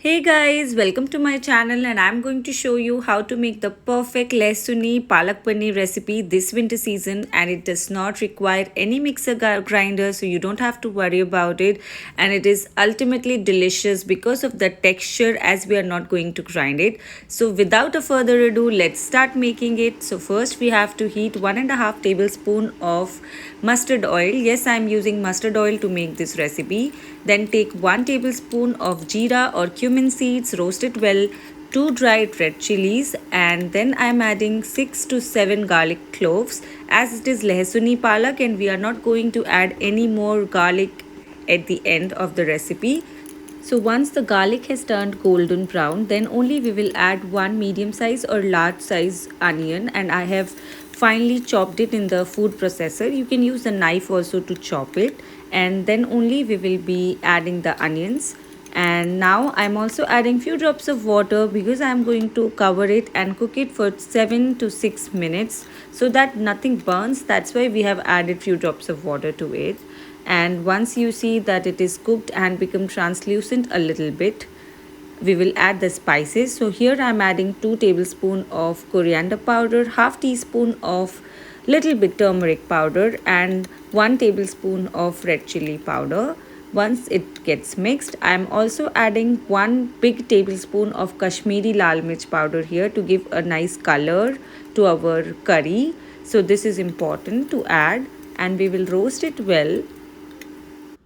Hey guys, welcome to my channel and I'm going to show you how to make the perfect Lehsuni PALAK Paneer recipe this winter season, and it does not require any mixer grinder, so you don't have to worry about it, and it is ultimately delicious because of the texture as we are not going to grind it. So without a further ado, let's start making it. So first we have to heat 1.5 tablespoon of mustard oil. Yes, I'm using mustard oil to make this recipe. Then take 1 tablespoon of jeera or cumin seeds, roast it well, 2 dried red chilies, and then I'm adding 6 to 7 garlic cloves, as it is Lehsuni palak and we are not going to add any more garlic at the end of the recipe. So once the garlic has turned golden brown, then only we will add one medium size or large size onion, and I have finely chopped it in the food processor. You can use a knife also to chop it, and then only we will be adding the onions. And now I'm also adding few drops of water because I'm going to cover it and cook it for 7 to 6 minutes so that nothing burns. That's why we have added few drops of water to it. And once you see that it is cooked and become translucent a little bit, we will add the spices. So here I'm adding 2 tablespoons of coriander powder, half teaspoon of little bit turmeric powder, and 1 tablespoon of red chili powder. Once it gets mixed, I'm also adding 1 big tablespoon of Kashmiri lal mirch powder here to give a nice color to our curry. So this is important to add, and we will roast it well.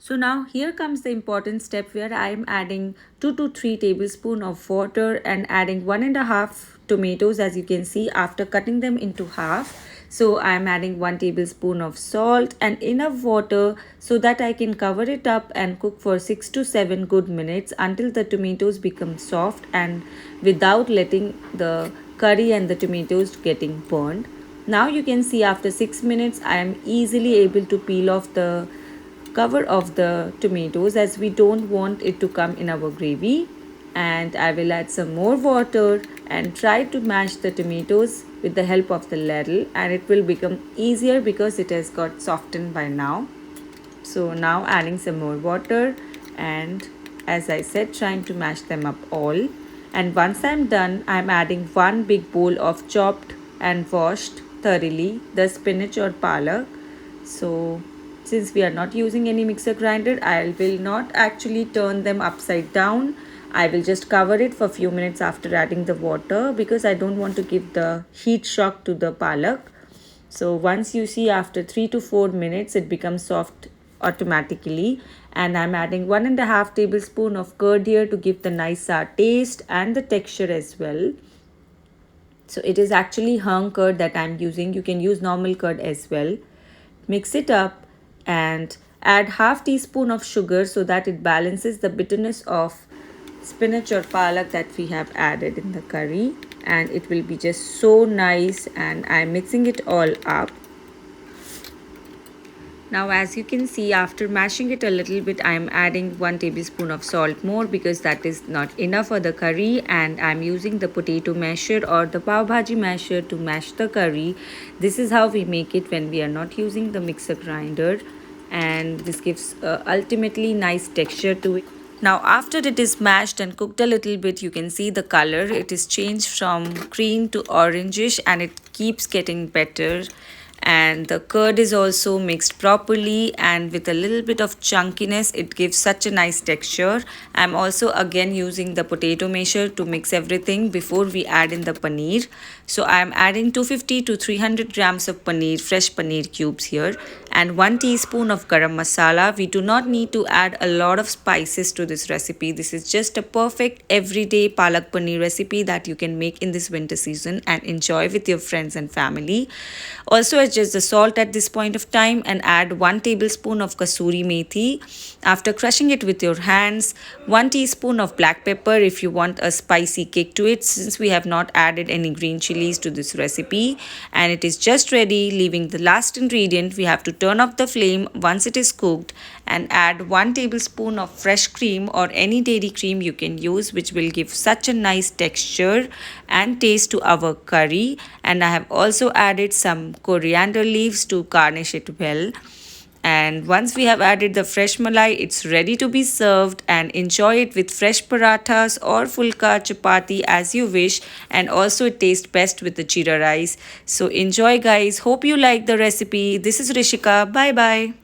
So now here comes the important step where I am adding 2 to 3 tablespoons of water and adding 1.5 tomatoes, as you can see after cutting them into half. So I am adding 1 tablespoon of salt and enough water so that I can cover it up and cook for 6 to 7 good minutes until the tomatoes become soft and without letting the curry and the tomatoes getting burned. Now you can see after 6 minutes I am easily able to peel off the cover of the tomatoes as we don't want it to come in our gravy. And I will add some more water and try to mash the tomatoes with the help of the ladle, and it will become easier because it has got softened by now. So now adding some more water, and as I said, trying to mash them up all. And once I'm done, I'm adding one big bowl of chopped and washed thoroughly the spinach or palak. So since we are not using any mixer grinder, I will not actually turn them upside down. I will just cover it for a few minutes after adding the water because I don't want to give the heat shock to the palak. So once you see after 3 to 4 minutes it becomes soft automatically, and I'm adding 1.5 tablespoon of curd here to give the nice sour taste and the texture as well. So it is actually hung curd that I'm using. You can use normal curd as well. Mix it up and add half teaspoon of sugar so that it balances the bitterness of spinach or palak that we have added in the curry, and it will be just so nice. And I'm mixing it all up. Now as you can see, after mashing it a little bit, I am adding 1 tablespoon of salt more because that is not enough for the curry, and I'm using the potato masher or the pav bhaji masher to mash the curry. This is how we make it when we are not using the mixer grinder, and this gives ultimately nice texture to it. Now after it is mashed and cooked a little bit, you can see the color. It is changed from green to orangish and it keeps getting better. And the curd is also mixed properly, and with a little bit of chunkiness it gives such a nice texture. I'm also again using the potato masher to mix everything before we add in the paneer. So I'm adding 250 to 300 grams of paneer, fresh paneer cubes here, and 1 teaspoon of garam masala. We do not need to add a lot of spices to this recipe. This is just a perfect everyday palak paneer recipe that you can make in this winter season and enjoy with your friends and family. Also adjust the salt at this point of time and add 1 tablespoon of kasuri methi. After crushing it with your hands, 1 teaspoon of black pepper if you want a spicy kick to it, since we have not added any green chilies to this recipe. And it is just ready. Leaving the last ingredient, we have to turn off the flame once it is cooked and add 1 tablespoon of fresh cream or any dairy cream you can use, which will give such a nice texture and taste to our curry. And I have also added some coriander leaves to garnish it well. And once we have added the fresh malai, it's ready to be served, and enjoy it with fresh parathas or fulka chapati as you wish. And also it tastes best with the jeera rice. So enjoy guys. Hope you like the recipe. This is Rishika. Bye bye.